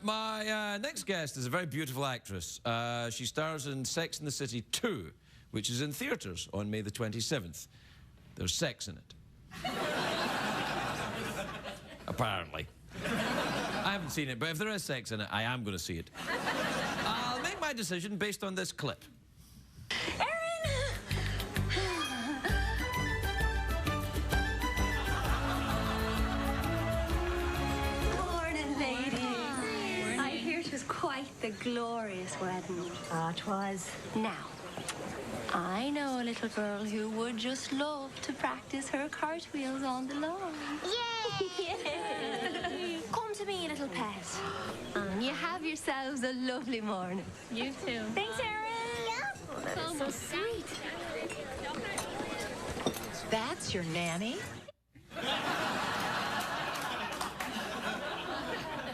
My next guest is a very beautiful actress. She stars in Sex and the City 2, which is in theatres on May the 27th. There's sex in it. Apparently. I haven't seen it, but if there is sex in it, I am going to see it. I'll make my decision based on this clip. Quite the glorious wedding. Ah, 'twas. Now, I know a little girl who would just love to practice her cartwheels on the lawn. Yay! Come to me, little pet. And you have yourselves a lovely morning. You too. Thanks, Erin. Yeah. Oh, that is so sweet. That's your nanny?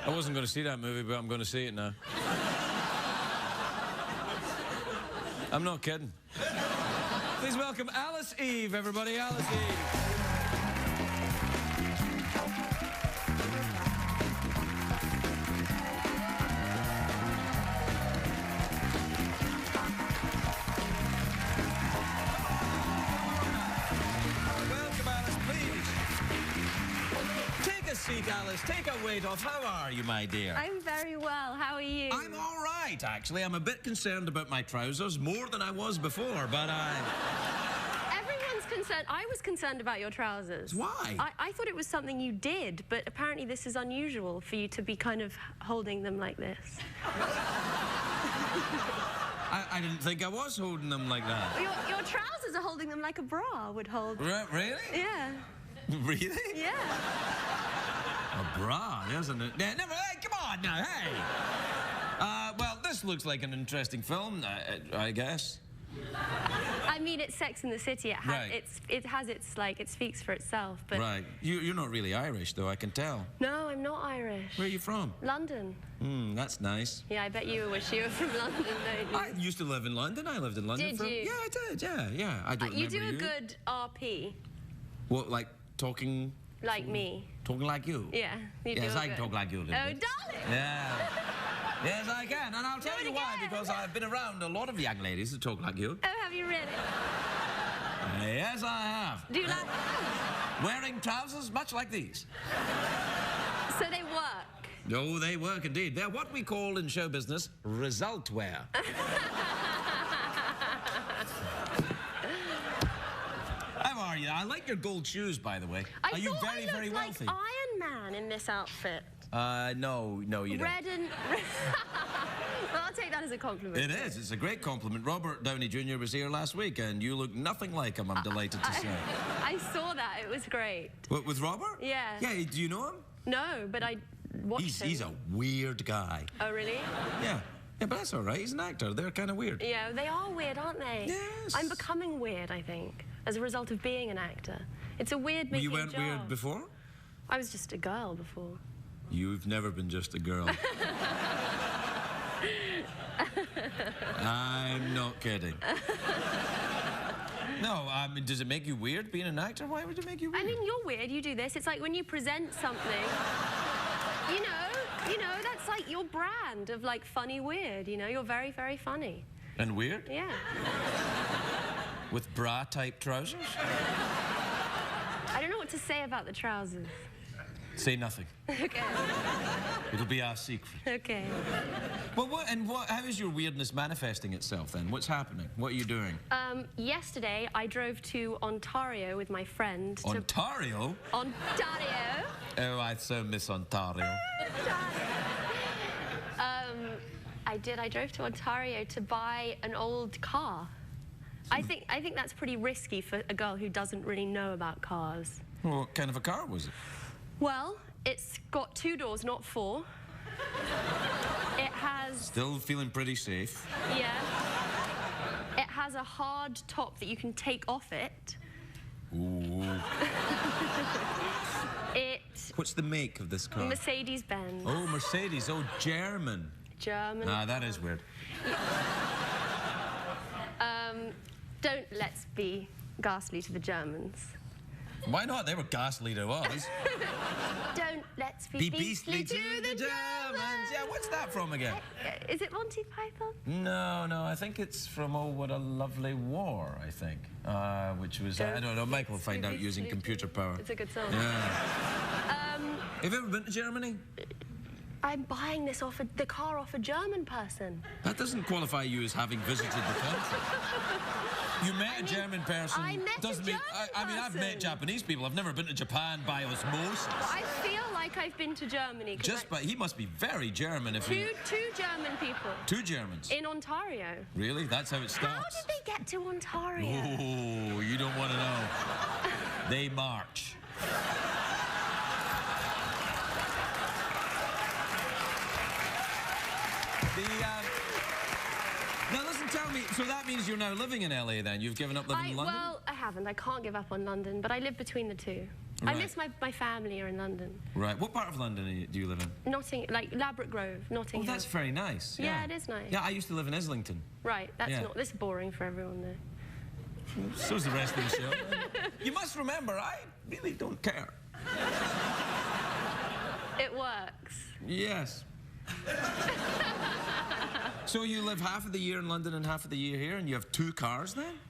I wasn't going to see that movie, but I'm going to see it now. I'm not kidding. Please welcome Alice Eve, everybody. Alice Eve. Welcome, Alice, please. Take a seat, Alice. Take a weight off. How are you, my dear? I'm very well. How are you? I'm all right, actually. I'm a bit concerned about my trousers, more than I was before, but Everyone's concerned. I was concerned about your trousers. Why? I thought it was something you did, but apparently this is unusual for you to be kind of holding them like this. I didn't think I was holding them like that. Your trousers are holding them like a bra would hold. Really? Yeah. Really? Yeah. A bra, isn't it? Yeah, never, hey, come on now, hey! Well, this looks like an interesting film, I guess. I mean, it's Sex and the City. It speaks for itself. But Right. You're not really Irish, though, I can tell. no, I'm not Irish. Where are you from? London. That's nice. Yeah, I bet you wish you were from London, don't you? I used to live in London. I lived in London. Did you? Yeah, I did, yeah. I don't You remember do a good RP, What, like talking... like me. Talking like you? Yeah, you do Yes, a I can good. talk like you a little Oh, bit. darling! Yeah. Yes, I can. And I'll tell it you why, again. because I've been around a lot of young ladies that talk like you. Oh, have you really? Yes, I have. Do you like Wearing trousers much like these. So they work. Oh, they work indeed. They're what we call in show business result wear. How are you? I like your gold shoes, by the way. I Are you thought very, I very looked wealthy? like Iron Man in this outfit. No, you don't. Red and... Well, I'll take that as a compliment. It is. It's a great compliment. Robert Downey Jr. was here last week, and you look nothing like him, I'm delighted to say. I saw that. It was great. What, with Robert? Yeah. Yeah, do you know him? No, but I watched him. He's a weird guy. Oh, really? Yeah. Yeah, but that's all right. He's an actor. They're kind of weird. Yeah, they are weird, aren't they? Yes. I'm becoming weird, I think, as a result of being an actor. It's a weird making You weren't job. weird before? I was just a girl before. You've never been just a girl. I'm not kidding. No, I mean, does it make you weird being an actor? Why would it make you weird? I mean, you're weird. You do this. It's like when you present something, you know, that's like your brand of like funny weird, you know? You're very, very funny. And weird? Yeah. With bra-type trousers? I don't know what to say about the trousers. Say nothing. Okay. It'll be our secret. Okay. Well, how is your weirdness manifesting itself then? What's happening? What are you doing? Yesterday, I drove to Ontario with my friend. Ontario? Ontario. Oh, I so miss Ontario. I drove to Ontario to buy an old car. I think that's pretty risky for a girl who doesn't really know about cars. Well, what kind of a car was it? Well, it's got 2 doors, not 4. It has... Still feeling pretty safe. Yeah. It has a hard top that you can take off it. Ooh. What's the make of this car? Mercedes-Benz. Oh, Mercedes. Oh, German. German. Ah, that is weird. Don't let's be ghastly to the Germans. Why not? They were ghastly to us. Don't let's Let's be beastly to the Germans. Yeah, what's that from again? Is it Monty Python? No, I think it's from Oh, What a Lovely War, I think. Which was, I don't know, Michael will find out using computer power. It's a good song. Yeah. Have you ever been to Germany? I'm buying this the car off a German person. That doesn't qualify you as having visited the country. You met a German person. I met a German I mean, I've met Japanese people. I've never been to Japan by osmosis. I feel like I've been to Germany. He must be very German if two German people. 2 Germans? In Ontario. Really? That's how it starts? How did they get to Ontario? Oh, you don't want to know. They march. Now listen, tell me, so that means you're now living in LA then? You've given up living in London? Well, I haven't. I can't give up on London, but I live between the two. Right. I miss my family here in London. Right. What part of London do you live in? Like Ladbroke Grove, Notting Hill. Oh, that's very nice. Yeah, it is nice. Yeah, I used to live in Islington. Right, this is boring for everyone there. So's the rest of the show. You must remember, I really don't care. It works. Yes. So you live half of the year in London and half of the year here, and you have 2 cars then?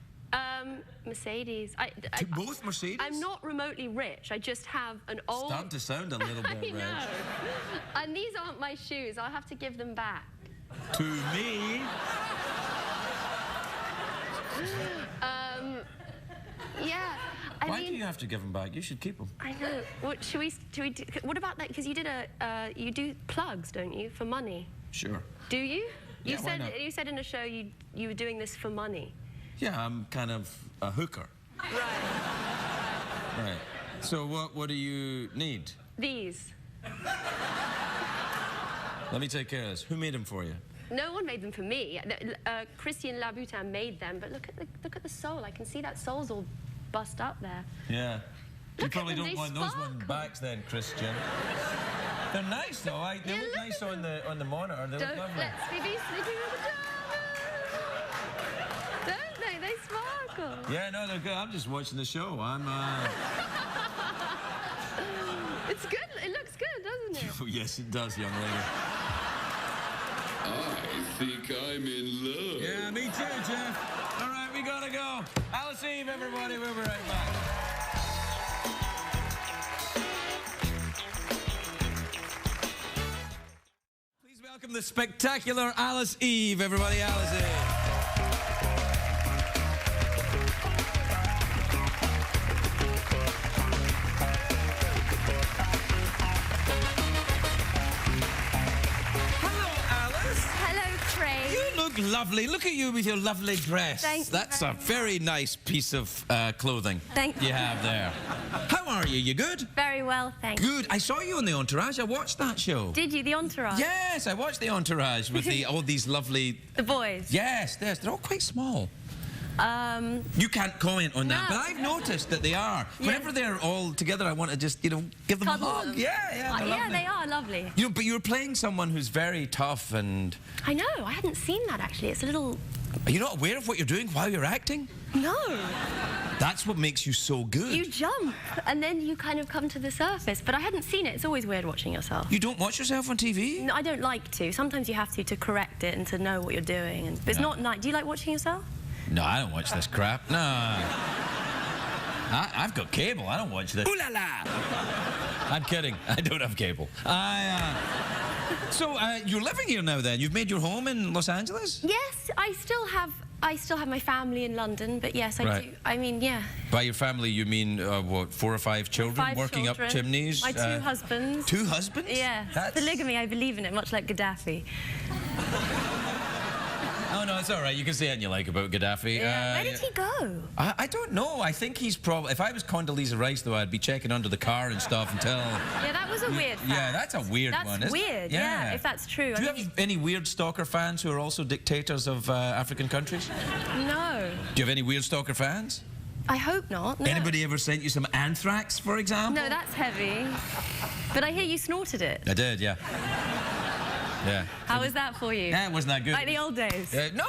Mercedes. Both Mercedes? I'm not remotely rich. I just have an old... Starting to sound a little bit rich. I know. And these aren't my shoes. I'll have to give them back. To me? Yeah. Why do you have to give them back? You should keep them. I know. What should we do? What about that? Because you did you do plugs, don't you, for money? Sure. Do you? Yeah, why not? You said in a show you were doing this for money. Yeah, I'm kind of a hooker. Right. Right. So what do you need? These. Let me take care of this. Who made them for you? No one made them for me. Christian Louboutin made them, but look at the sole. I can see that sole's all bust up there. Yeah. You probably don't want those sparkle. ones back then, Christian. They're nice though. They look nice on the monitor. They look lovely. Let's be beastly to the Germans. Don't they? They sparkle. Yeah, no, they're good. I'm just watching the show. It's good. It looks good, doesn't it? Oh, yes, it does, young lady. I think I'm in love. Yeah, me too, Jeff. All right, we gotta go. Alice Eve, everybody. We'll be right back. Please welcome the spectacular Alice Eve, everybody. Alice Eve. Lovely. Look at you with your lovely dress. Thank you. That's a very nice piece of clothing Thank you. You have there. How are you? You good? Very well, thanks. Good. I saw you on The Entourage. I watched that show. Did you? The Entourage? Yes, I watched The Entourage with all these lovely... The boys? Yes, they're all quite small. You can't comment on that, but I've noticed that they are. Yes. Whenever they're all together, I want to just, give them Cuddle a hug. them. Yeah, Yeah, they are lovely. But you're playing someone who's very tough and... I know, I hadn't seen that actually. It's a little... Are you not aware of what you're doing while you're acting? No. That's what makes you so good. You jump, and then you kind of come to the surface. But I hadn't seen it. It's always weird watching yourself. You don't watch yourself on TV? No, I don't like to. Sometimes you have to correct it and to know what you're doing. But it's not nice. Do you like watching yourself? No, I don't watch this crap. No. I've got cable. I don't watch this. Ooh la la! I'm kidding. I don't have cable. So you're living here now then? You've made your home in Los Angeles? Yes, I still have my family in London, but yes, I do. I mean, yeah. By your family, you mean, what, 4 or 5 children 5 working children. up chimneys? My 2 husbands. 2 husbands? Yeah. Polygamy, I believe in it, much like Gaddafi. Oh, no, it's all right. You can say anything you like about Gaddafi. Yeah. Where did he go? I don't know. I think he's probably... If I was Condoleezza Rice, though, I'd be checking under the car and stuff until... Yeah, that was a weird fact. Yeah, that's a weird one, isn't it? That's weird, yeah, if that's true. Do you have any weird stalker fans who are also dictators of African countries? No. Do you have any weird stalker fans? I hope not, no. Anybody ever sent you some anthrax, for example? No, that's heavy. But I hear you snorted it. I did, yeah. Yeah. How was that for you? Yeah, it wasn't that good. Like the old days? No.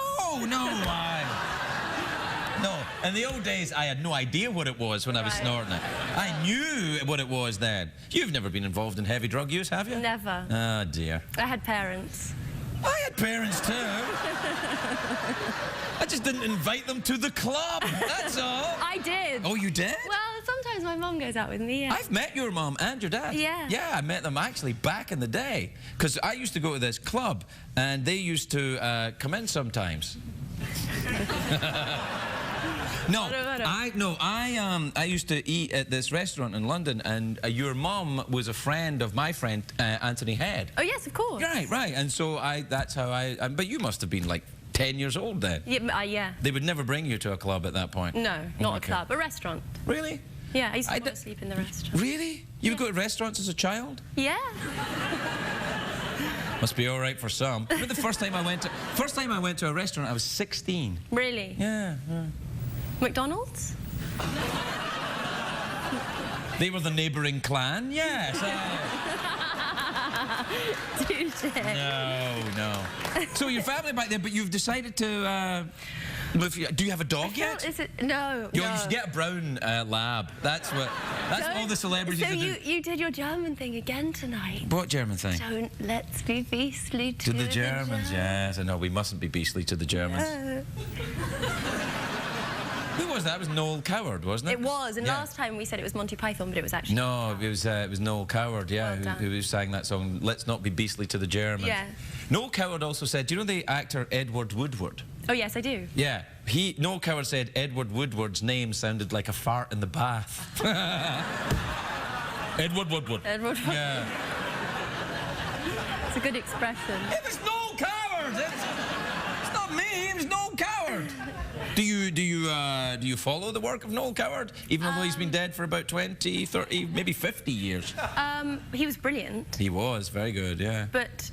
In the old days, I had no idea what it was when I was snorting it. I knew what it was then. You've never been involved in heavy drug use, have you? Never. Oh, dear. I had parents. I had parents, too. I just didn't invite them to the club, that's all. I did. Oh, you did? Well, sometimes my mum goes out with me, yeah. I've met your mum and your dad. Yeah. Yeah, I met them actually back in the day. Because I used to go to this club, and they used to come in sometimes. I used to eat at this restaurant in London, and your mum was a friend of my friend Anthony Head. Oh yes, of course. Right. And so that's how I. But you must have been like 10 years old then. Yeah, yeah. They would never bring you to a club at that point. No, not a club, a restaurant. Really? Yeah, I used to fall asleep in the restaurant. Really? You would go to restaurants as a child? Yeah. Must be all right for some. But the first time I went to a restaurant, I was 16. Really? Yeah. McDonald's? They were the neighbouring clan, yes. No. So your family back there, but you've decided to move. Do you have a dog yet? No. You should get a brown lab. That's all the celebrities So do. you did your German thing again tonight. What German thing? Don't let's be beastly To the Germans, yes. I know, we mustn't be beastly to the Germans. Who was that? It was Noel Coward, wasn't it? It was, and last time we said it was Monty Python, but it was actually... No, it was Noel Coward, yeah, Well who sang that song, Let's Not Be Beastly to the Germans. Yeah. Noel Coward also said, do you know the actor Edward Woodward? Oh, yes, I do. Yeah. Noel Coward said Edward Woodward's name sounded like a fart in the bath. Edward Woodward. Edward Woodward. Yeah. It's a good expression. It was Noel Coward! It's not me, it was Noel Coward! Do you follow the work of Noel Coward, even although he's been dead for about 20, 30, maybe 50 years? He was brilliant. He was, very good, yeah. But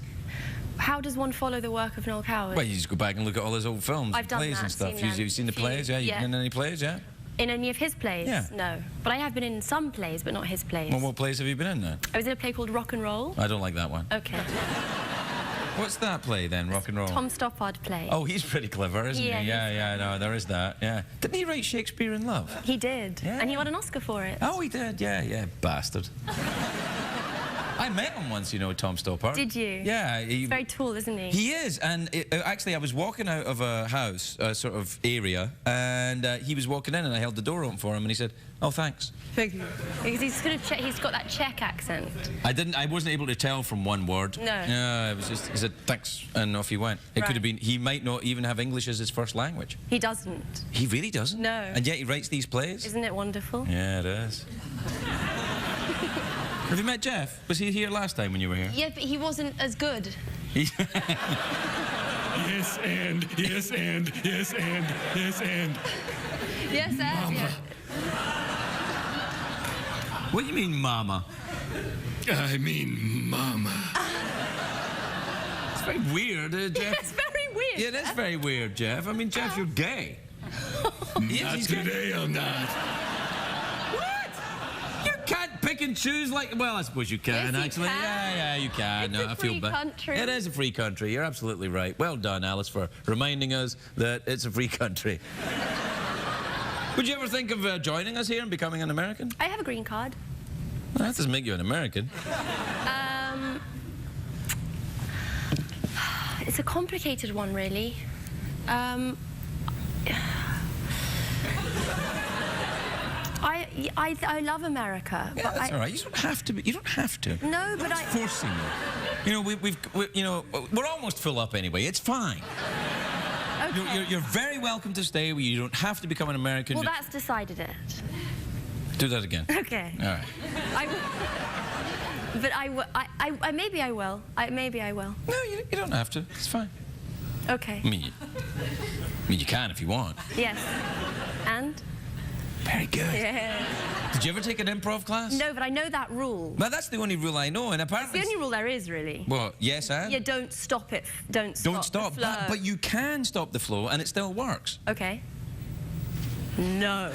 how does one follow the work of Noel Coward? Well, you just go back and look at all his old films, I've done plays that, and stuff. seen Have you seen the plays? Yeah, you've been in any plays, yeah? In any of his plays? Yeah. No. But I have been in some plays, but not his plays. Well, what plays have you been in then? I was in a play called Rock and Roll. I don't like that one. Okay. What's that play then, Rock and Roll? Tom Stoppard play. Oh, he's pretty clever, isn't he? Yeah, Yeah, no, there is that, yeah. Didn't he write Shakespeare in Love? He did. Yeah. And he won an Oscar for it. Oh, he did, yeah, bastard. I met him once, you know, Tom Stoppard. Did you? Yeah. He's very tall, isn't he? He is, and actually I was walking out of a house, a sort of area, and he was walking in and I held the door open for him and he said, oh, thanks. Thank you. Because he's got that Czech accent. I wasn't able to tell from one word. No. No, it was just, he said, thanks, and off he went. It could have been, he might not even have English as his first language. He doesn't. He really doesn't? No. And yet he writes these plays? Isn't it wonderful? Yeah, it is. Have you met Jeff? Was he here last time when you were here? Yeah, but he wasn't as good. Yes, and, yes, and, yes, and, yes, and. Yes, yeah. What do you mean, mama? I mean, mama. It's very weird, Jeff. It's very weird. Yeah, that's very weird, Jeff. I mean, Jeff, you're gay. Not today, I'm not. What? You can't pick and choose like... Well, I suppose you can, Yes, you actually. can. Yeah, you can. It's No, a I feel free bad. country. It is a free country. You're absolutely right. Well done, Alice, for reminding us that it's a free country. Would you ever think of joining us here and becoming an American? I have a green card. Well, that doesn't make you an American. It's a complicated one, really. I love America. Yeah, but that's all right. You don't have to. You don't have to. No, but That's forcing you. You know, we're almost full up anyway. It's fine. Okay. You're very welcome to stay. You don't have to become an American. Well, that's decided it. Do that again. Okay. All right. But maybe I will. Maybe I will. No, you don't have to. It's fine. Okay. I mean, you can if you want. Yes. And? Very good. Yeah. Did you ever take an improv class? No, but I know that rule. Well, that's the only rule I know, and It's apparently... the only rule there is, really. Well, yes, and? Yeah, don't stop it. Don't stop the flow. But you can stop the flow, and it still works. Okay. No.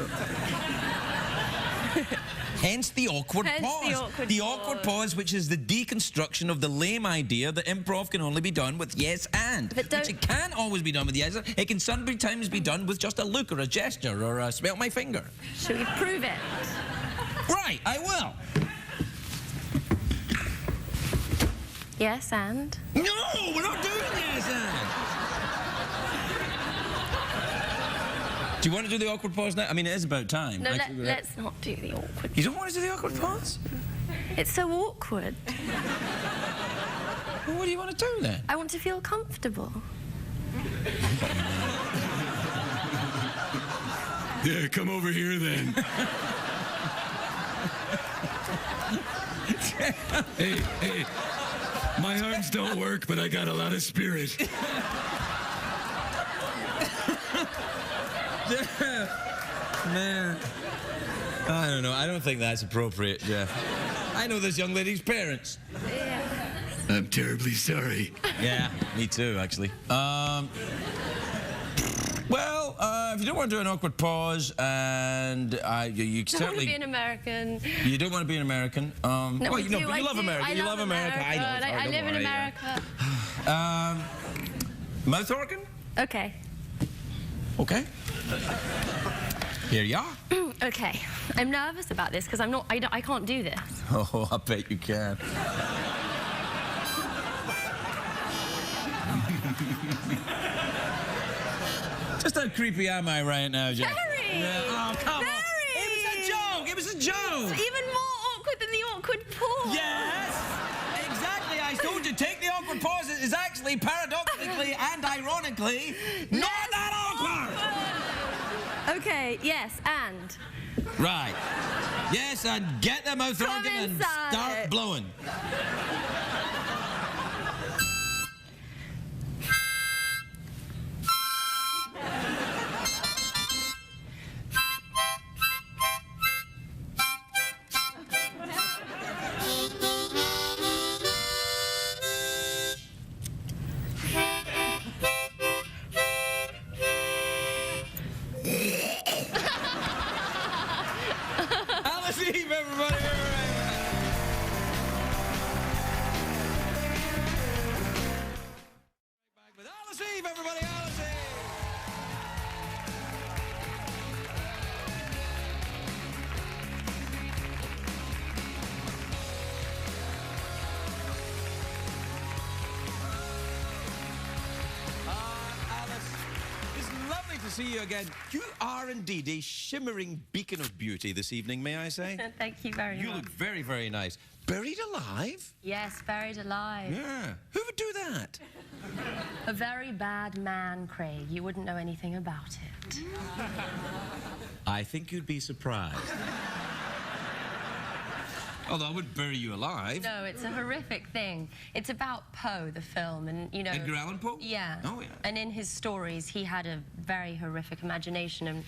Hence the awkward pause. The awkward pause, which is the deconstruction of the lame idea that improv can only be done with yes and. Which it can't always be done with yes and. It can sometimes be done with just a look or a gesture or a smell my finger. Shall we prove it? Right, I will. Yes and? No, we're not doing yes and. Do you want to do the awkward pause now? I mean, it is about time. No, let's not do the awkward. You don't want to do the awkward pause? It's so awkward. Well, what do you want to do then? I want to feel comfortable. Yeah, come over here then. Hey, my arms don't work, but I got a lot of spirit. Man, I don't know. I don't think that's appropriate, Jeff. I know this young lady's parents. Yeah. I'm terribly sorry. Yeah, me too, actually. Well, if you don't want to do an awkward pause, and you I don't want to be an American. You don't want to be an American. No, well, I you do. know, but you love America. You love America. I know. It's hard, I don't live in worry, America. Mouth organ? Okay. Okay. Here you are. Okay. I'm nervous about this because I can't do this. Oh, I bet you can. Just how creepy am I right now, Jack? Very! Yeah. Oh, come on. Very! It was a joke. It was a joke. It's even more awkward than the awkward pause. Yes. Exactly. I told you, take the awkward pause. It is actually paradoxically and ironically not that awkward. Okay, yes, and? Right. Yes, and get the mouth organ and start blowing. Alice Eve, everybody. Back with Alice Eve, everybody. Alice Eve. Alice, it's lovely to see you again. You are indeed a shimmering beacon of beauty this evening, may I say? Thank you very much. You look very, very nice. Buried alive? Yes, buried alive. Yeah. Who would do that? A very bad man, Craig. You wouldn't know anything about it. I think you'd be surprised. Although I wouldn't bury you alive. No, it's a horrific thing. It's about Poe, the film, and, you know... Edgar Allan Poe? Yeah. Oh, yeah. And in his stories, he had a very horrific imagination, and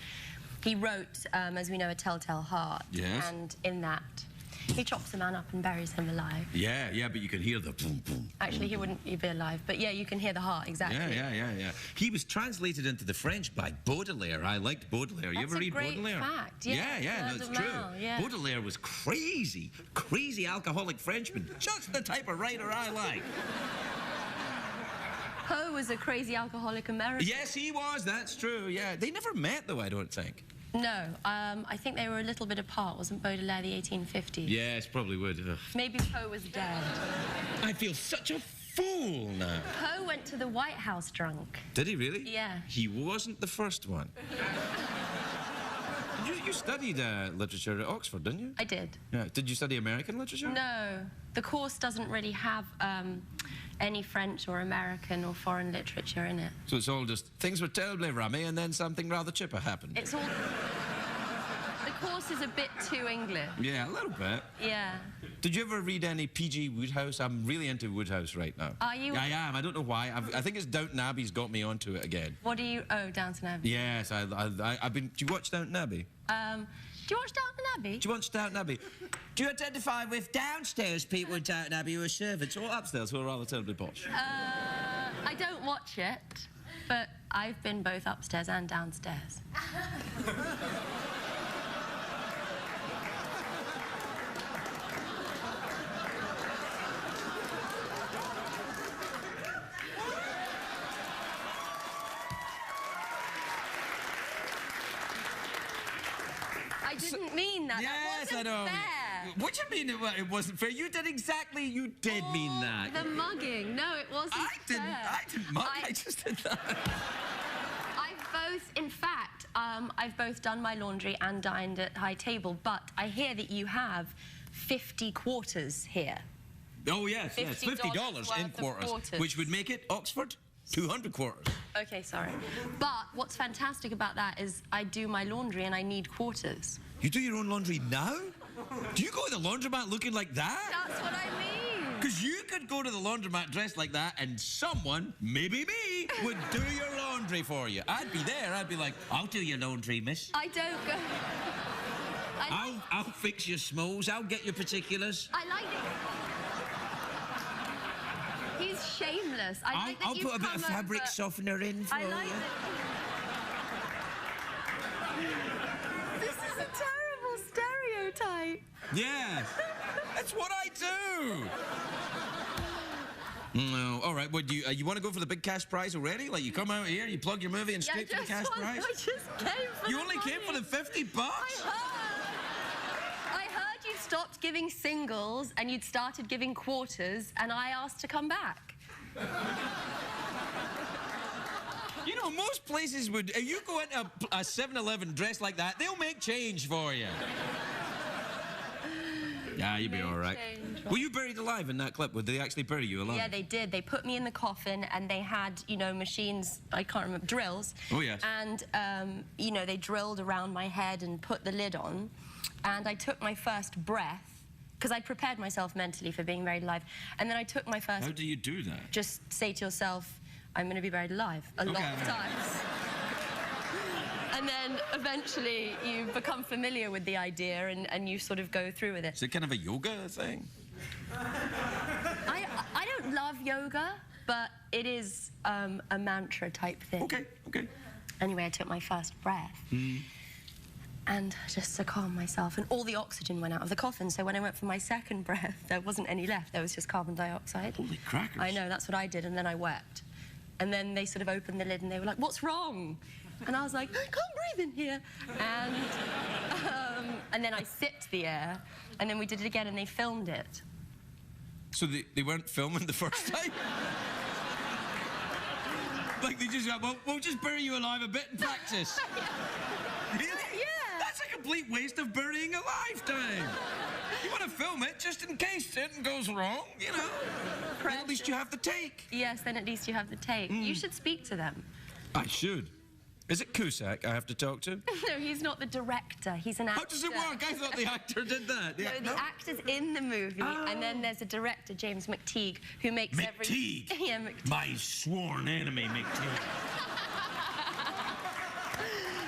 he wrote, as we know, A Telltale Heart. Yes. And in that, he chops a man up and buries him alive. Yeah, yeah, but you can hear the boom, boom. Actually, he wouldn't be alive, but yeah, you can hear the heart, exactly. Yeah. He was translated into the French by Baudelair. I liked Baudelair. You That's ever a read great Baudelaire? fact, yeah. Yeah, no, it's true. Yeah. Baudelaire was crazy alcoholic Frenchman. Just the type of writer I like. Poe was a crazy alcoholic American. Yes, he was. That's true. Yeah, they never met, though, I don't think. No, I think they were a little bit apart. Wasn't Baudelaire the 1850s? Yes, probably would. Ugh. Maybe Poe was dead. I feel such a fool now. Poe went to the White House drunk. Did he really? Yeah. He wasn't the first one. You studied literature at Oxford, didn't you? I did. Yeah. Did you study American literature? No, the course doesn't really have any French or American or foreign literature in it. So it's all just things were terribly rummy and then something rather chipper happened. It's all... The course is a bit too English. Yeah, a little bit. Yeah. Did you ever read any P.G. Wodehouse? I'm really into Wodehouse right now. Are you? I am. I don't know why. I think it's Downton Abbey's got me onto it again. What do you... Oh, Downton Abbey. Yes, I've been... Do you watch Downton Abbey? Do you watch Downton Abbey? Do you watch Downton Abbey? Do you identify with downstairs people in Downton Abbey who are servants or upstairs who are rather terribly posh? I don't watch it, but I've been both upstairs and downstairs. didn't mean that. Yes, that wasn't I know. fair. What do you mean it wasn't fair? You did exactly. You did mean that. The mugging. No, it wasn't I didn't. fair. I didn't mug. I just did that. In fact, I've both done my laundry and dined at high table, but I hear that you have 50 quarters here. Oh, yes, yes. $50 in quarters, which would make it, Oxford, 200 quarters. Okay, sorry. But what's fantastic about that is I do my laundry and I need quarters. You do your own laundry now? Do you go to the laundromat looking like that? That's what I mean. Because you could go to the laundromat dressed like that and someone, maybe me, would do your laundry for you. I'd be there. I'd be like, I'll do your laundry, miss. I don't go... I'll fix your smalls. I'll get your particulars. I like it. He's shameless. I'll put a bit of fabric softener in for you. Like this is a terrible stereotype. Yeah, that's what I do. No, all right. What do you want to go for the big cash prize already? Like you come out here, you plug your movie, and straight for the cash prize. I just came for You the only money. came for the $50? I heard you stopped giving singles and you'd started giving quarters, and I asked to come back. You know, most places would. If you go into a 7-Eleven dressed like that, they'll make change for you. Yeah, you'll be all right. Were you buried alive in that clip? Would they actually bury you alive? Yeah, they did. They put me in the coffin and they had, you know, machines, I can't remember, drills. Oh, yes. And, you know, they drilled around my head and put the lid on. And I took my first breath, because I prepared myself mentally for being buried alive. And then I took my first... How do you do that? Just say to yourself, I'm going to be buried alive a lot of times. And then eventually you become familiar with the idea and you sort of go through with it. Is it kind of a yoga thing? I don't love yoga, but it is a mantra type thing. Okay, okay. Anyway, I took my first breath. And just to calm myself, and all the oxygen went out of the coffin, so when I went for my second breath, there wasn't any left, there was just carbon dioxide. Holy crackers. I know, that's what I did, and then I wept. And then they sort of opened the lid and they were like, what's wrong? And I was like, I can't breathe in here. And then I sipped the air, and then we did it again, and they filmed it. So they weren't filming the first time? Like they just, well, we'll just bury you alive a bit in practice. Really? Yeah. That's a complete waste of burying a lifetime. You want to film it just in case something goes wrong, you know? Then at least you have the take. Yes, then at least you have the take. You should speak to them. I should. Is it Cusack I have to talk to? No, he's not the director. He's an actor. How does it work? I thought the actor did that. No, the actor's in the movie, and then there's a director, James McTeague, who makes McTeague? Yeah, McTeague. My sworn enemy, McTeague.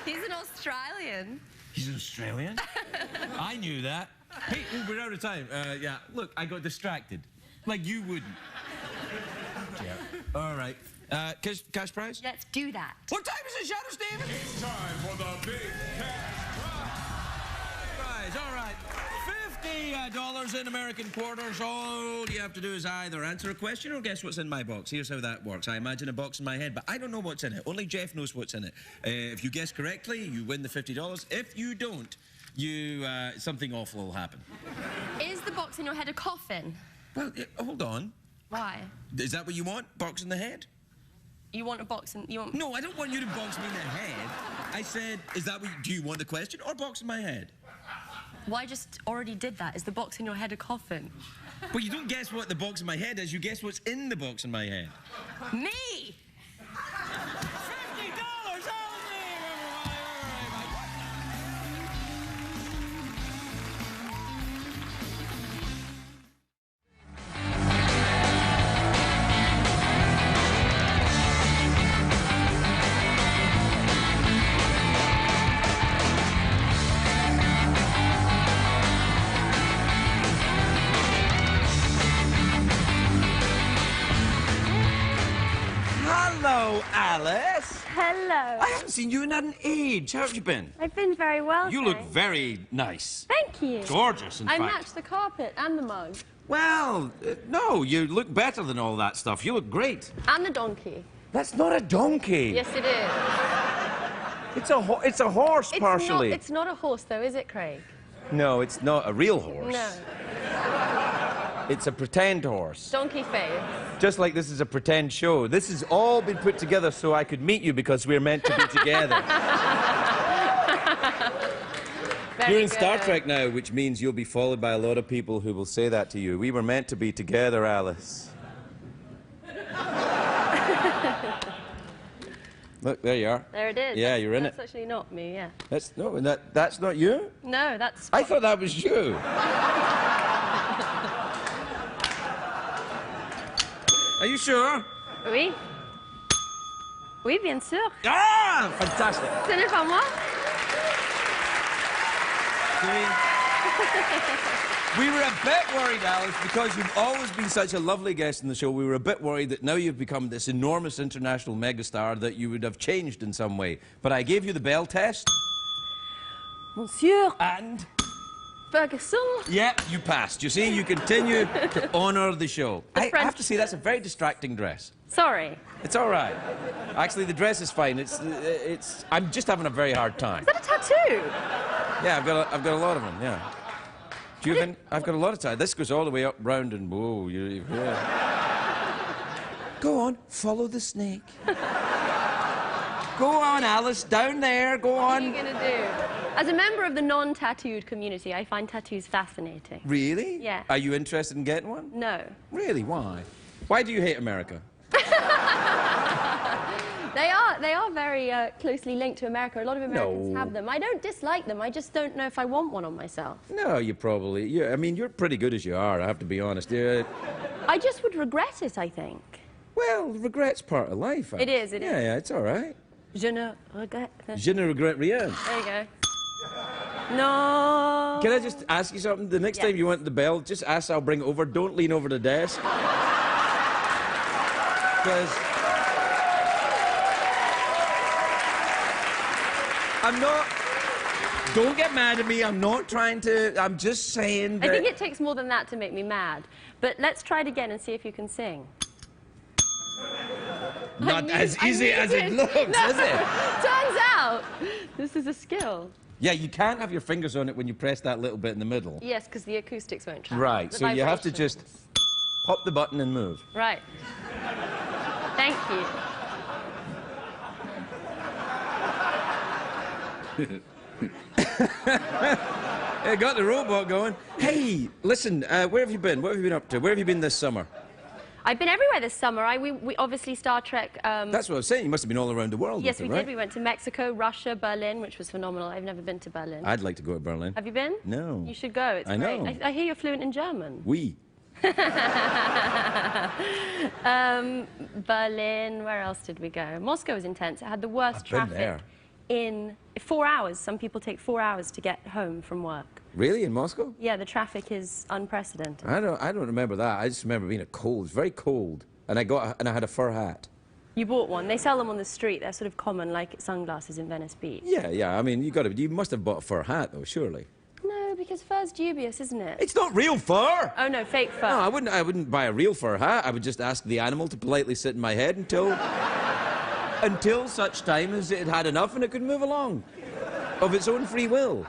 He's an Australian. He's an Australian? I knew that. Hey, we're out of time. Yeah, look, I got distracted. Like you wouldn't. Yeah. All right. Cash prize? Let's do that. What time is it, Shadow Steven? It's time for the big cash Prize, all right. $50 in American quarters. All you have to do is either answer a question or guess what's in my box. Here's how that works. I imagine a box in my head, but I don't know what's in it. Only Jeff knows what's in it. If you guess correctly, you win the $50. If you don't, something awful will happen. Is the box in your head a coffin? Well, hold on. Why? Is that what you want? Box in the head? You want a box in... You want... No, I don't want you to box me in the head. I said, do you want the question or box in my head? Well, I just already did that. Is the box in your head a coffin? Well, you don't guess what the box in my head is. You guess what's in the box in my head. Me! Hello, Alice. Hello. I haven't seen you in an age. How have you been? I've been very well. You look thanks. very nice. Thank you. Gorgeous, in I fact. matched the carpet and the mug. Well, no, you look better than all that stuff. You look great. And the donkey. That's not a donkey. Yes, it is. It's a horse, partially. It's not a horse, though, is it, Craig? No, it's not a real horse. No. It's a pretend horse. Donkey face. Just like this is a pretend show. This has all been put together so I could meet you because we're meant to be together. You're in Star Trek now, which means you'll be followed by a lot of people who will say that to you. We were meant to be together, Alice. Look, there you are. There it is. Yeah, you're in it. That's actually not me, yeah. That's not you? No, that's... I thought that was you. Are you sure? Oui. Oui, bien sûr. Ah, fantastic. Ce n'est pas moi. We were a bit worried, Alice, because you've always been such a lovely guest in the show. We were a bit worried that now you've become this enormous international megastar that you would have changed in some way. But I gave you the bell test. Monsieur. And? Ferguson. Yeah, you passed. You see, you continue to honour the show. I have to say, that's a very distracting dress. Sorry. It's all right. Actually, the dress is fine. I'm just having a very hard time. Is that a tattoo? Yeah, I've got a lot of them, yeah. Do you think? I've got a lot of time. This goes all the way up, round, and whoa. Yeah. Go on, follow the snake. Go on, Alice, down there, go on. What are you going to do? As a member of the non-tattooed community, I find tattoos fascinating. Really? Yeah. Are you interested in getting one? No. Really? Why? Why do you hate America? They are very closely linked to America. A lot of Americans have them. I don't dislike them. I just don't know if I want one on myself. No, you probably... I mean, you're pretty good as you are, I have to be honest. I just would regret it, I think. Well, regret's part of life. It is, it is. Yeah, it's all right. Je ne regrette... Je ne regrette rien. There you go. No. Can I just ask you something? The next time you want the bell, just ask, I'll bring it over. Don't lean over the desk. Because... I'm not... Don't get mad at me. I'm not trying to... I'm just saying that... I think it takes more than that to make me mad. But let's try it again and see if you can sing. Not as easy as it looks, is it? Turns out, this is a skill. Yeah, you can't have your fingers on it when you press that little bit in the middle. Yes, because the acoustics won't travel. Right, so you have to just pop the button and move. Right. Thank you. Hey, got the robot going. Hey, listen, where have you been? What have you been up to? Where have you been this summer? I've been everywhere this summer. We obviously Star Trek... That's what I was saying. You must have been all around the world. Yes, with we it, did. right? We went to Mexico, Russia, Berlin, which was phenomenal. I've never been to Berlin. I'd like to go to Berlin. Have you been? No. You should go. It's I great. know. I hear you're fluent in German. Oui. Berlin, where else did we go? Moscow was intense. It had the worst I've been traffic there. in 4 hours. Some people take 4 hours to get home from work. Really, in Moscow? Yeah, the traffic is unprecedented. I don't remember that. I just remember being cold. It was very cold. And I had a fur hat. You bought one. They sell them on the street. They're sort of common, like sunglasses in Venice Beach. Yeah. I mean, you must have bought a fur hat, though, surely. No, because fur's dubious, isn't it? It's not real fur. Oh no, fake fur. No, I wouldn't buy a real fur hat. I would just ask the animal to politely sit in my head until such time as it had enough and it could move along of its own free will.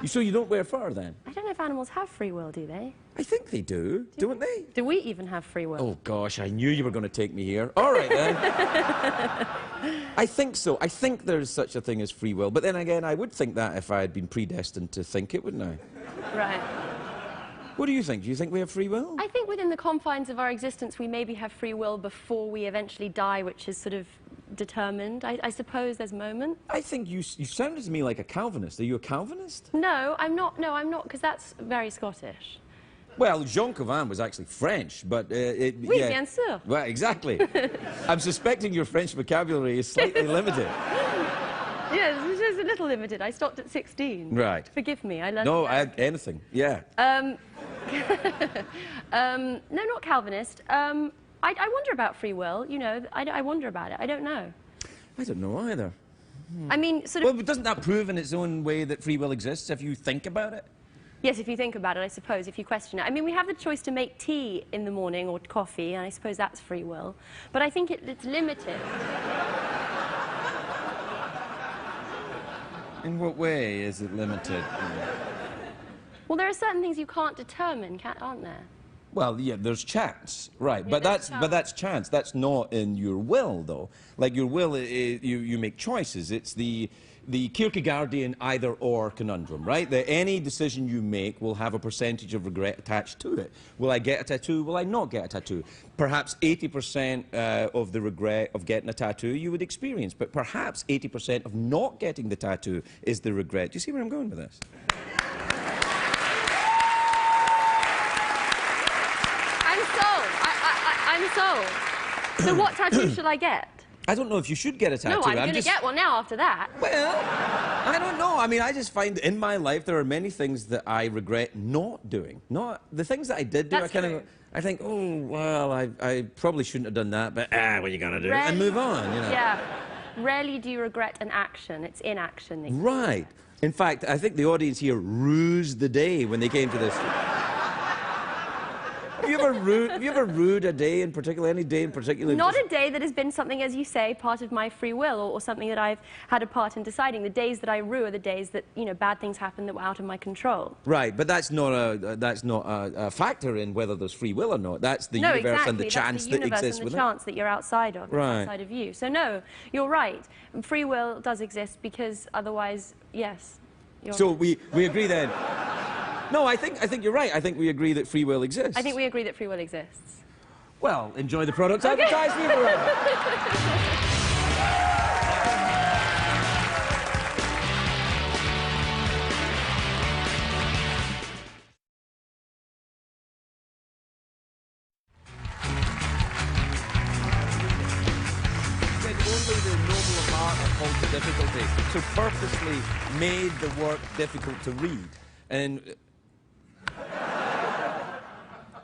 So you don't wear fur then? I don't know if animals have free will, do they? I think they do, don't they? Do we even have free will? Oh gosh, I knew you were going to take me here. All right then. I think so. I think there's such a thing as free will. But then again, I would think that if I had been predestined to think it, wouldn't I? Right. What do you think? Do you think we have free will? I think within the confines of our existence, we maybe have free will before we eventually die, which is sort of determined. I suppose there's moments. I think you sounded to me like a Calvinist. Are you a Calvinist? No, I'm not. No, I'm not, because that's very Scottish. Well, Jean Calvin was actually French, but Oui, yeah. bien sûr. Well, exactly. I'm suspecting your French vocabulary is slightly limited. Yes, it is a little limited. I stopped at 16. Right. Forgive me. I learned. No, anything. Yeah. No, not Calvinist. I wonder about free will. You know, I wonder about it. I don't know. I don't know either. I mean, sort of. Well, but doesn't that prove in its own way that free will exists if you think about it? Yes, if you think about it, I suppose, if you question it. I mean, we have the choice to make tea in the morning or coffee, and I suppose that's free will. But I think it's limited. In what way is it limited? Well, there are certain things you can't determine, aren't there? Well, yeah, there's chance, right? Yeah, but there's that's chance. That's not in your will, though. Like your will, you make choices. It's the Kierkegaardian either-or conundrum, right? That any decision you make will have a percentage of regret attached to it. Will I get a tattoo? Will I not get a tattoo? Perhaps 80% of the regret of getting a tattoo you would experience, but perhaps 80% of not getting the tattoo is the regret. Do you see where I'm going with this? I'm sold. So what tattoo should I get? I don't know if you should get a tattoo. No, I'm going to get one now after that. Well, I don't know. I mean, I just find in my life there are many things that I regret not doing. Not the things that I did do. That's true. I think, oh well, I probably shouldn't have done that, but what you gotta do Rarely, and move on. You know. Yeah. Rarely do you regret an action. It's inaction. Right. In fact, I think the audience here rused the day when they came to this. Have you ever rued a day in particular, any day in particular? Not a day that has been something, as you say, part of my free will, or something that I've had a part in deciding. The days that I rue are the days that, you know, bad things happen that were out of my control. Right, but that's not a factor in whether there's free will or not. That's the universe and the chance that exists and with the it. chance that you're outside of, right. outside of you. So no, you're right. Free will does exist because otherwise, yes. So we agree then. No, I think you're right. I think we agree that free will exists. I think we agree that free will exists. Well, enjoy the product advertised for you forever. Only the noble of heart upholds the difficulty. So purposely made the work difficult to read. And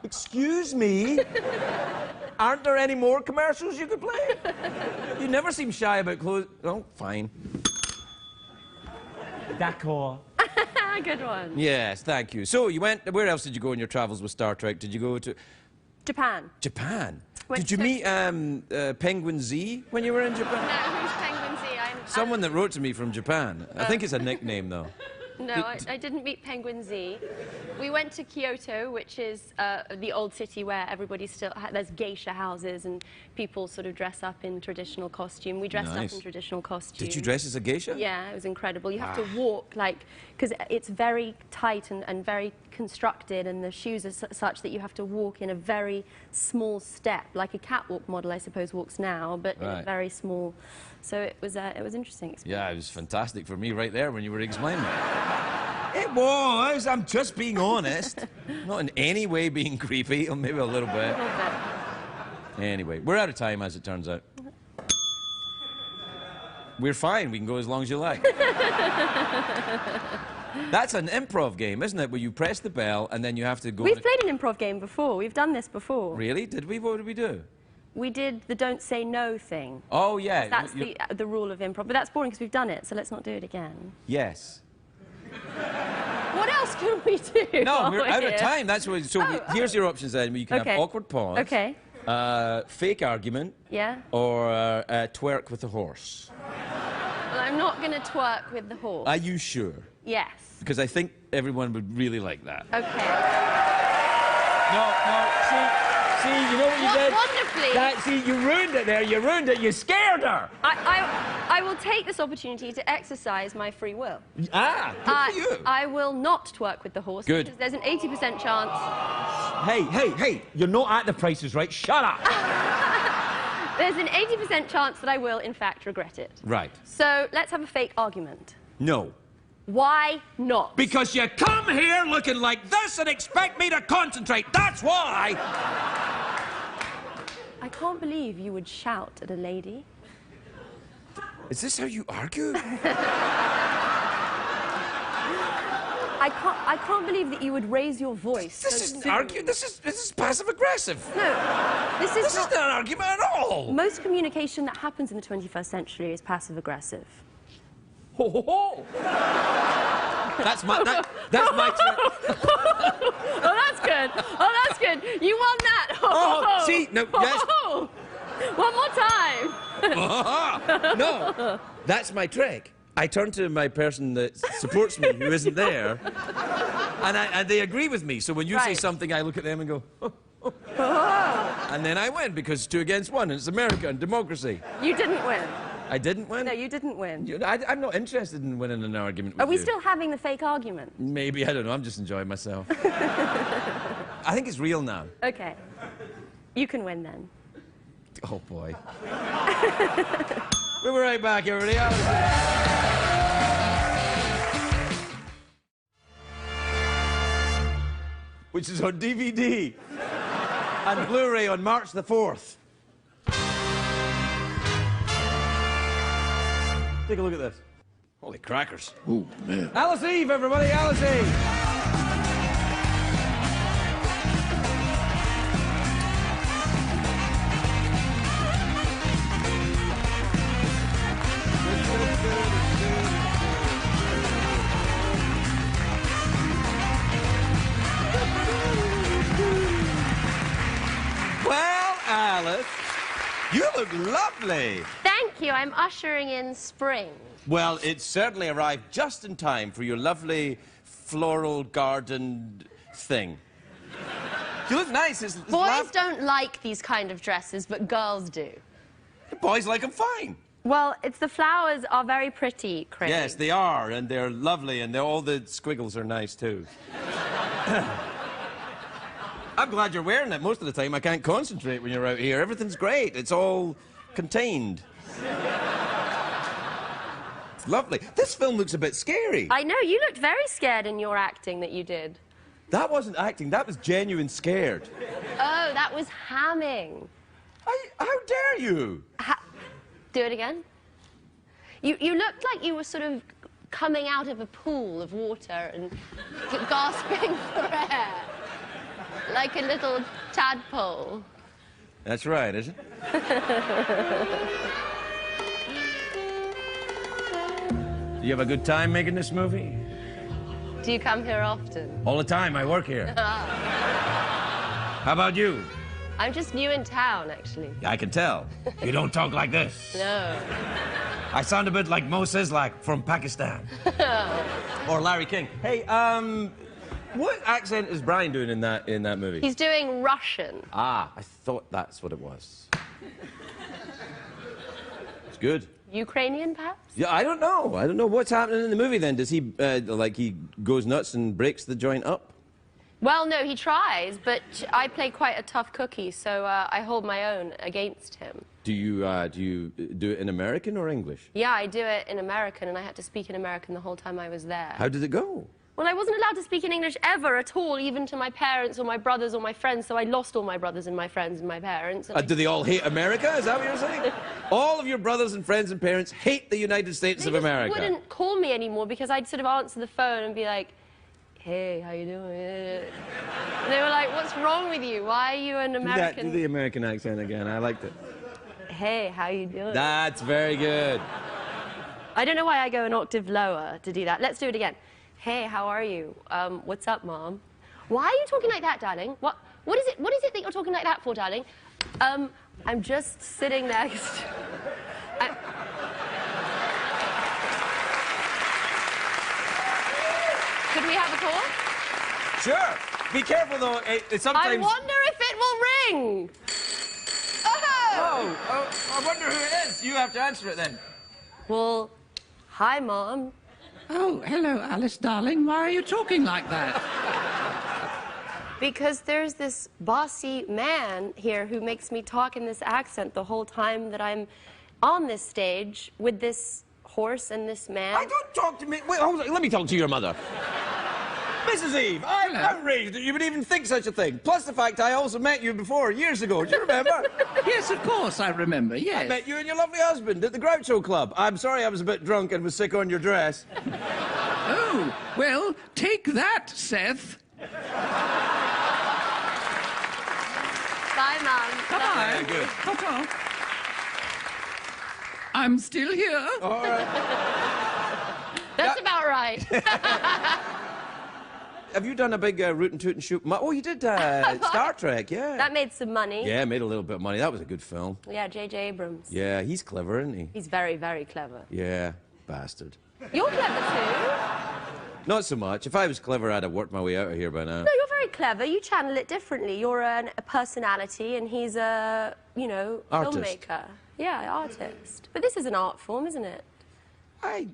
excuse me, aren't there any more commercials you could play? You never seem shy about clothes. Oh, fine. D'accord. Good one. Yes, thank you. So you went. Where else did you go in your travels with Star Trek? Did you go to Japan. Japan? Went Did you meet Penguin Z when you were in Japan? No, who's Penguin Z? Someone that wrote to me from Japan. I think it's a nickname though. No, I didn't meet Penguin Z. We went to Kyoto, which is the old city where everybody still there's geisha houses and people sort of dress up in traditional costume. We dressed up in traditional costume. Did you dress as a geisha? Yeah, it was incredible. You have to walk because it's very tight and very constructed, and the shoes are such that you have to walk in a very small step, like a catwalk model, I suppose, walks now, but in a very small. So it was interesting experience. Yeah, it was fantastic for me right there when you were explaining it. It was. I'm just being honest. Not in any way being creepy, or maybe a little bit. Anyway, we're out of time, as it turns out. We're fine. We can go as long as you like. That's an improv game, isn't it? Where you press the bell and then you have to go... We've played an improv game before. We've done this before. Really? Did we? What did we do? We did the don't say no thing. Oh, yeah. That's the rule of improv. But that's boring because we've done it, so let's not do it again. Yes. What else can we do? No, we're out of time. That's what. So here's your options then. You can have awkward pause. Okay. Fake argument. Yeah. Or twerk with a horse. Well, I'm not going to twerk with the horse. Are you sure? Yes. Because I think everyone would really like that. Okay. No, see, you know what you did? Wonderfully. See, you ruined it there. You ruined it. You scared her. I will take this opportunity to exercise my free will. Good for you. I will not twerk with the horse. Good. Because there's an 80% chance. Hey, you're not at the prices, right? Shut up. There's an 80% chance that I will, in fact, regret it. Right. So let's have a fake argument. No. Why not? Because you come here looking like this and expect me to concentrate. That's why. I can't believe you would shout at a lady. Is this how you argue? I can't believe that you would raise your voice. This isn't arguing. This is passive aggressive. No, this is not an argument at all. Most communication that happens in the 21st century is passive aggressive. Ho ho ho! That's my Oh, that's good. Oh, that's good. You won that. Oh, see, no, yes. One more time. No, that's my trick. I turn to my person that supports me, who isn't there, and they agree with me. So when you say Right. something, I look at them and go, oh. And then I win because it's 2 against 1, and it's America and democracy. You didn't win. I didn't win? No, you didn't win. I'm not interested in winning an argument with Are we you. still having the fake argument? Maybe, I don't know, I'm just enjoying myself. I think it's real now. Okay. You can win then. Oh, boy. We'll be right back, everybody. Which is on DVD and Blu-ray on March the 4th. Take a look at this. Holy crackers. Oh, man. Alice Eve, everybody, Alice Eve. Well, Alice, you look lovely. Thank you. I'm ushering in spring. Well, it's certainly arrived just in time for your lovely floral garden thing. You look nice. Boys don't like these kind of dresses, but girls do. Boys like them fine. Well, it's the flowers are very pretty, Craig. Yes, they are, and they're lovely, and all the squiggles are nice, too. I'm glad you're wearing it. Most of the time, I can't concentrate when you're out here. Everything's great. It's all contained. It's lovely. This film looks a bit scary. I know, you looked very scared in your acting that you did. That wasn't acting. That was genuine scared. Oh, that was hamming. How dare you? Do it again. You looked like you were sort of coming out of a pool of water and gasping for air. Like a little tadpole. That's right, is it? Do you have a good time making this movie? Do you come here often? All the time. I work here. How about you? I'm just new in town, actually. I can tell. You don't talk like this. No. I sound a bit like Mo Sislak from Pakistan. Or Larry King. Hey, what accent is Brian doing in that movie? He's doing Russian. Ah, I thought that's what it was. It's good. Ukrainian, perhaps? Yeah, I don't know. I don't know what's happening in the movie then. Does he, like, he goes nuts and breaks the joint up? Well, no, he tries, but I play quite a tough cookie, so I hold my own against him. Do you do it in American or English? Yeah, I do it in American, and I had to speak in American the whole time I was there. How did it go? Well, I wasn't allowed to speak in English ever at all, even to my parents or my brothers or my friends, so I lost all my brothers and my friends and my parents. And Do they all hate America? Is that what you're saying? All of your brothers and friends and parents hate the United States of America. They wouldn't call me anymore because I'd sort of answer the phone and be like, hey, how you doing? And they were like, what's wrong with you? Why are you an American? Do the American accent again. I liked it. Hey, how you doing? That's very good. I don't know why I go an octave lower to do that. Let's do it again. Hey, how are you? What's up, Mom? Why are you talking like that, darling? What is it that you're talking like that for, darling? I'm just sitting next. Could we have a call? Sure. Be careful, though. Sometimes... I wonder if it will ring. Oh, I wonder who it is. You have to answer it then. Well, hi, Mom. Oh, hello, Alice, darling. Why are you talking like that? Because there's this bossy man here who makes me talk in this accent the whole time that I'm on this stage with this horse and this man. I don't talk to me. Wait, hold on. Let me talk to your mother. Mrs. Eve, I'm outraged that you would even think such a thing. Plus the fact I also met you before, years ago. Do you remember? Yes, of course, I remember, yes. I met you and your lovely husband at the Groucho Club. I'm sorry I was a bit drunk and was sick on your dress. Oh, well, take that, Seth. Bye, Mom. Bye-bye. Very good. Ta-ta. I'm still here. All right. That's about right. Have you done a big rootin' tootin' shoot? Oh, you did Star Trek, yeah. That made some money. Yeah, made a little bit of money. That was a good film. Yeah, J.J. Abrams. Yeah, he's clever, isn't he? He's very, very clever. Yeah, bastard. You're clever too. Not so much. If I was clever, I'd have worked my way out of here by now. No, you're very clever. You channel it differently. You're a personality, and he's a, you know, Artist. filmmaker. Yeah, artist. But this is an art form, isn't it? I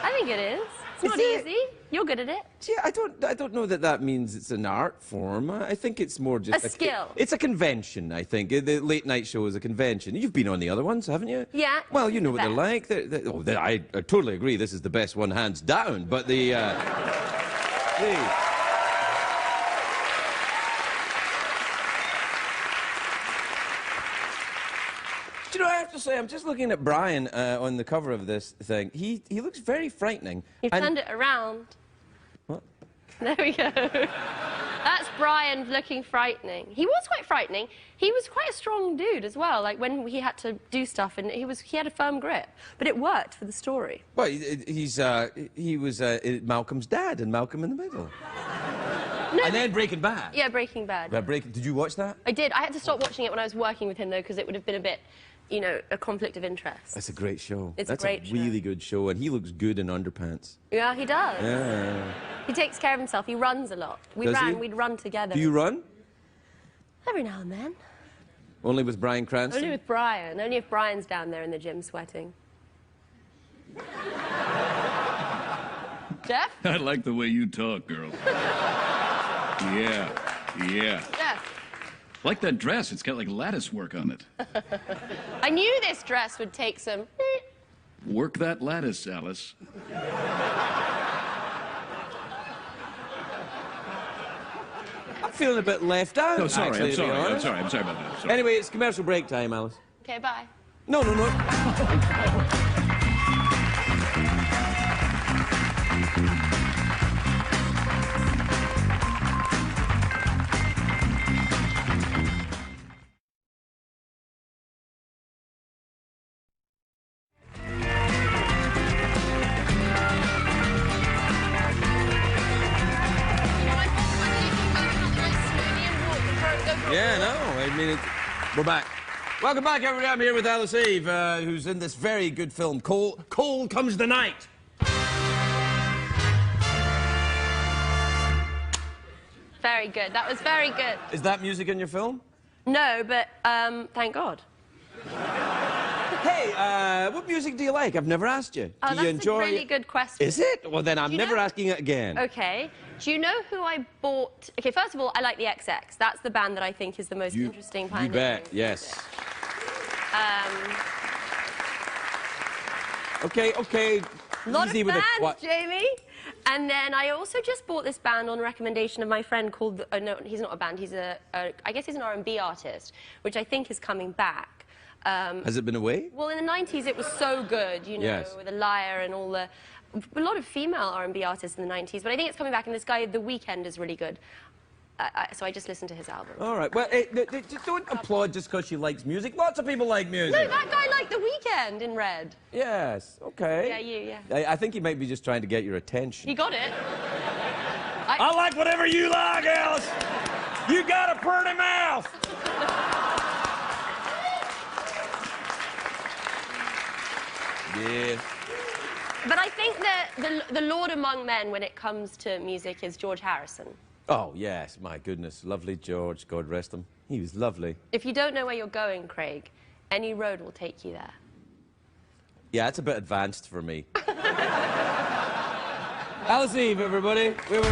think it is. It's not it? easy. You're good at it. See, I don't know that means it's an art form. I think it's more just A skill. It's a convention, I think. The late night show is a convention. You've been on the other ones, haven't you? Yeah. Well, you know what The they're like. I totally agree. This is the best one, hands down. But the Do you know, I have to say, I'm just looking at Brian on the cover of this thing. He looks very frightening. You've turned it around. What? There we go. That's Brian looking frightening. He was quite frightening. He was quite a strong dude as well, like when he had to do stuff, and he had a firm grip. But it worked for the story. Well, he was Malcolm's dad in Malcolm in the Middle. No, And then Breaking Bad. Yeah, Breaking Bad. Did you watch that? I did. I had to stop watching it when I was working with him, though, because it would have been a bit, you know, a conflict of interest. That's a great show. It's That's a great show. really good show, and he looks good in underpants. Yeah, he does. Yeah. He takes care of himself. He runs a lot. Does he? We'd run together. Do you run? Every now and then. Only with Bryan Cranston? Only with Brian. Only if Brian's down there in the gym sweating. Jeff? I like the way you talk, girl. Yeah. Jeff. Like that dress. It's got like lattice work on it. I knew this dress would take some... Work that lattice, Alice. I'm feeling a bit left out. No, sorry, actually, I'm to be sorry. I'm honest. sorry. I'm sorry about that. Sorry. Anyway, it's commercial break time, Alice. Okay, bye. No. Yeah, no, I mean, we're back. Welcome back, everybody. I'm here with Alice Eve, who's in this very good film, Cold Comes the Night. Very good. That was very good. Is that music in your film? No, but thank God. Hey, what music do you like? I've never asked you. Oh, Do that's you enjoy a really good question. Is it? Well, then I'm Do you never know- asking it again. Okay. Do you know who I bought? Okay, first of all, I like the XX. That's the band that I think is the most interesting You pioneering bet, yes. Okay. Lot Easy of with bands, the what? Jamie. And then I also just bought this band on recommendation of my friend called... no, he's not a band. He's I guess he's an R&B artist, which I think is coming back. Has it been away? Well, in the 90s, it was so good, you know, Yes. with The Liar and all the... A lot of female R&B artists in the 90s, but I think it's coming back, and this guy, The Weeknd, is really good. So I just listened to his album. All right. Well, just don't applaud just because she likes music. Lots of people like music. No, that guy liked The Weeknd in Red. Yes. Okay. Yeah, you, yeah. I think he might be just trying to get your attention. He got it. I like whatever you like, Alice. You got a pretty mouth. Yeah. But I think that the lord among men when it comes to music is George Harrison. Oh, yes. My goodness. Lovely George. God rest him. He was lovely. If you don't know where you're going, Craig, any road will take you there. Yeah, it's a bit advanced for me. Alice Eve, everybody. We were...